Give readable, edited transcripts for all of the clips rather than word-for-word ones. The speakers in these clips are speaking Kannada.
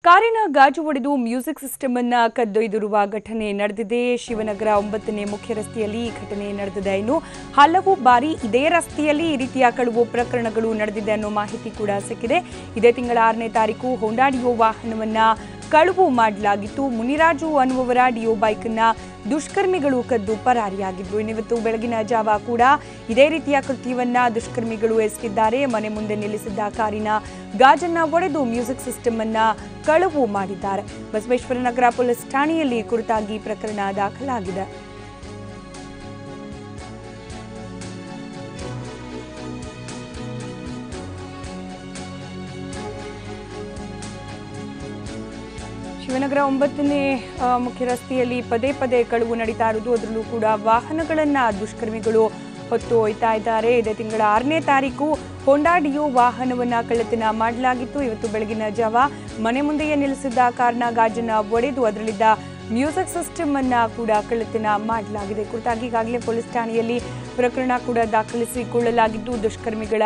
ಕಾರಿನ ಗಾಜು ಒಡೆದು ಮ್ಯೂಸಿಕ್ ಸಿಸ್ಟಮ್ ಅನ್ನ ಕದ್ದೊಯ್ದಿರುವ ಘಟನೆ ನಡೆದಿದೆ. ಶಿವನಗರ 9ನೇ ಮುಖ್ಯ ರಸ್ತೆಯಲ್ಲಿ ಈ ಘಟನೆ ನಡೆದಿದೆ. ಇನ್ನು ಹಲವು ಬಾರಿ ಇದೇ ರಸ್ತೆಯಲ್ಲಿ ಈ ರೀತಿಯ ಕಳವು ಪ್ರಕರಣಗಳು ನಡೆದಿದೆ ಅನ್ನೋ ಮಾಹಿತಿ ಕೂಡ ಸಿಕ್ಕಿದೆ. ಇದೇ ತಿಂಗಳ 6ನೇ ತಾರೀಕು ಹೋಂಡಾ ಡಿಯೋ ವಾಹನವನ್ನ ಕಳವು ಮಾಡಲಾಗಿತ್ತು. ಮುನಿರಾಜು ಅನ್ನುವವರ ಡಿಯೋ ಬೈಕ್ ಅನ್ನ ದುಷ್ಕರ್ಮಿಗಳು ಕದ್ದು ಪರಾರಿಯಾಗಿದ್ರು. ಇನ್ನಿವತ್ತು ಬೆಳಗಿನ ಜಾವ ಕೂಡ ಇದೇ ರೀತಿಯ ಕೃತ್ಯವನ್ನ ದುಷ್ಕರ್ಮಿಗಳು ಎಸಗಿದ್ದಾರೆ. ಮನೆ ಮುಂದೆ ನಿಲ್ಲಿಸಿದ್ದ ಕಾರಿನ ಗಾಜನ್ನ ಒಡೆದು ಮ್ಯೂಸಿಕ್ ಸಿಸ್ಟಮ್ ಅನ್ನ ಕಳವು ಮಾಡಿದ್ದಾರೆ. ಬಸವೇಶ್ವರ ನಗರ ಪೊಲೀಸ್ ಠಾಣೆಯಲ್ಲಿ ಕುರಿತಾಗಿ ಪ್ರಕರಣ ದಾಖಲಾಗಿದೆ. ಶಿವನಗರ 9ನೇ ಮುಖ್ಯ ರಸ್ತೆಯಲ್ಲಿ ಪದೇ ಪದೇ ಕಳವು ನಡೀತಾ ಇರುವುದು, ಅದರಲ್ಲೂ ಕೂಡ ವಾಹನಗಳನ್ನ ದುಷ್ಕರ್ಮಿಗಳು ಹೊತ್ತು ಒಯ್ತಾ ಇದ್ದಾರೆ. ಇದೇ ತಿಂಗಳ 6ನೇ ತಾರೀಕು ಹೋಂಡಾ ಡಿಯೋ ವಾಹನವನ್ನ ಕಳ್ಳತನ ಮಾಡಲಾಗಿತ್ತು. ಇವತ್ತು ಬೆಳಗಿನ ಜಾವ ಮನೆ ಮುಂದೆಯೇ ನಿಲ್ಲಿಸಿದ್ದ ಕಾರ್ನ ಗಾಜನ್ನ ಒಡೆದು ಅದರಲ್ಲಿದ್ದ ಮ್ಯೂಸಿಕ್ ಸಿಸ್ಟಮ್ ಅನ್ನ ಕೂಡ ಕಳ್ಳತನ ಮಾಡಲಾಗಿದೆ. ಕುರಿತಾಗಿ ಈಗಾಗಲೇ ಪೊಲೀಸ್ ಠಾಣೆಯಲ್ಲಿ ಪ್ರಕರಣ ಕೂಡ ದಾಖಲಿಸಿಕೊಳ್ಳಲಾಗಿದ್ದು, ದುಷ್ಕರ್ಮಿಗಳ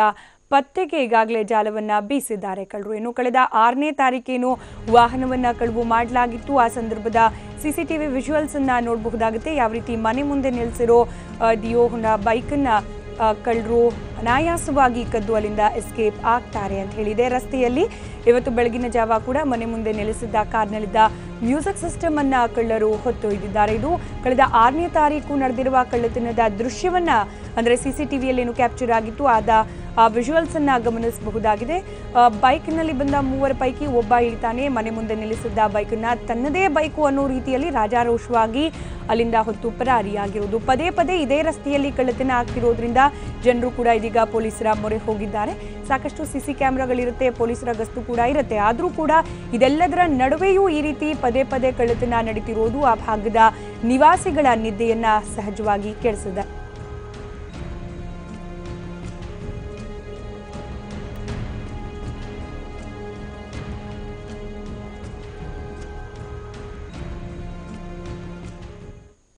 ಪತ್ತೆಗೆ ಈಗಾಗಲೇ ಜಾಲವನ್ನ ಬೀಸಿದ್ದಾರೆ ಕಳ್ಳರು. ಇನ್ನು ಕಳೆದ 6ನೇ ತಾರೀಕೇನು ವಾಹನವನ್ನ ಕಳವು ಮಾಡಲಾಗಿತ್ತು. ಆ ಸಂದರ್ಭದ ಸಿಸಿಟಿವಿ ವಿಜುವಲ್ಸ್ ಅನ್ನ ನೋಡಬಹುದಾಗುತ್ತೆ. ಯಾವ ರೀತಿ ಮನೆ ಮುಂದೆ ನಿಲ್ಲಿಸಿರೋ ಡಿಯೋ ಹೋಂಡಾ ಬೈಕನ್ನ ಕಳ್ಳರು ಅನಾಯಾಸವಾಗಿ ಕದ್ದು ಅಲ್ಲಿಂದ ಎಸ್ಕೇಪ್ ಆಗ್ತಾರೆ ಅಂತ ಹೇಳಿದೆ. ರಸ್ತೆಯಲ್ಲಿ ಇವತ್ತು ಬೆಳಗಿನ ಜಾವ ಕೂಡ ಮನೆ ಮುಂದೆ ನೆಲೆಸಿದ್ದ ಕಾರ್ನಲ್ಲಿದ್ದ ಮ್ಯೂಸಿಕ್ ಸಿಸ್ಟಮ್ ಅನ್ನ ಕಳ್ಳರು ಹೊತ್ತೊಯ್ದಿದ್ದಾರೆ. ಇದು ಕಳೆದ 6ನೇ ತಾರೀಕು ನಡೆದಿರುವ ಕಳ್ಳತನದ ದೃಶ್ಯವನ್ನ ಅಂದ್ರೆ ಸಿಸಿಟಿವಿಯಲ್ಲಿ ಏನು ಕ್ಯಾಪ್ಚರ್ ಆಗಿತ್ತು ಆ ವಿಜುವಲ್ಸ್ ಅನ್ನ ಗಮನಿಸಬಹುದಾಗಿದೆ. ಬೈಕ್ನಲ್ಲಿ ಬಂದ 3 ಪೈಕಿ ಒಬ್ಬ ಇಳಿತಾನೆ. ಮನೆ ಮುಂದೆ ನಿಲ್ಲಿಸಿದ್ದ ಬೈಕನ್ನ ತನ್ನದೇ ಬೈಕು ಅನ್ನೋ ರೀತಿಯಲ್ಲಿ ರಾಜಾರೋಷವಾಗಿ ಅಲ್ಲಿಂದ ಹೊತ್ತು ಪರಾರಿಯಾಗಿರುವುದು. ಪದೇ ಪದೇ ಇದೇ ರಸ್ತೆಯಲ್ಲಿ ಕಳ್ಳತನ ಆಗ್ತಿರೋದ್ರಿಂದ ಜನರು ಕೂಡ ಇದೀಗ ಪೊಲೀಸರ ಮೊರೆ ಹೋಗಿದ್ದಾರೆ. ಸಾಕಷ್ಟು ಸಿಸಿ ಕ್ಯಾಮೆರಾಗಳಿರುತ್ತೆ, ಪೊಲೀಸರ ಗಸ್ತು ಕೂಡ ಇರುತ್ತೆ. ಆದರೂ ಕೂಡ ಇದೆಲ್ಲದರ ನಡುವೆಯೂ ಈ ರೀತಿ ಪದೇ ಪದೇ ಕಳ್ಳತನ ನಡೀತಿರೋದು ಆ ಭಾಗದ ನಿವಾಸಿಗಳ ನಿದ್ದೆಯನ್ನ ಸಹಜವಾಗಿ ಕೆಡಿಸಿದೆ.